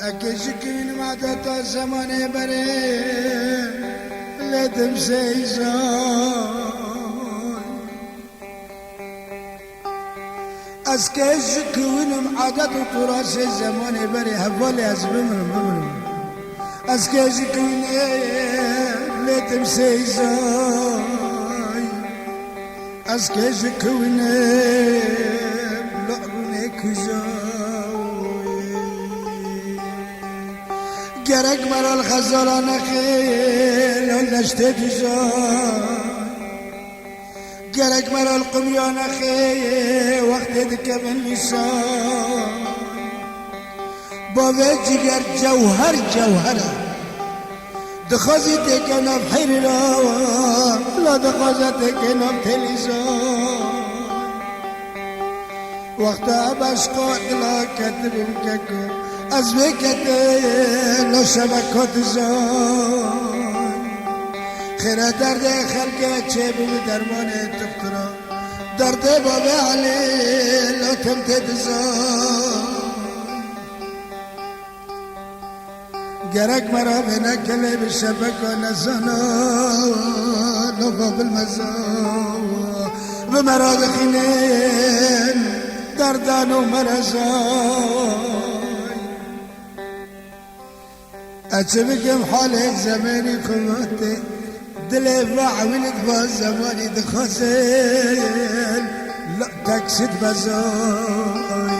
اكشك من معدة زمان بري لدم سيزان اسكشك من معدة تراس زمان بري هفالي ازبمر اسكشك من لدم سيزان اسكشك من لقرني كزاوي gerek meral khazalana khil nashtet zay gerek meral qumyana khil waqt dikmen lisan بوجه جوهر جوهره دخزت كنا بحير لا دخزت كنا بتلزان وقتها بشقاق لا كتب مككر ازبكت لو شبكت زان خير درد خلقه چه بود درمان تخترا درد بابا علی لو تمتد زان گرک مرا بنکله بشبک و نزانا نفا بالمزا بمرا دخینین دردان و مرزان أتبقى محالك زماني خماتي دلي وعملت بزماني دخسل لا تكسد بزاي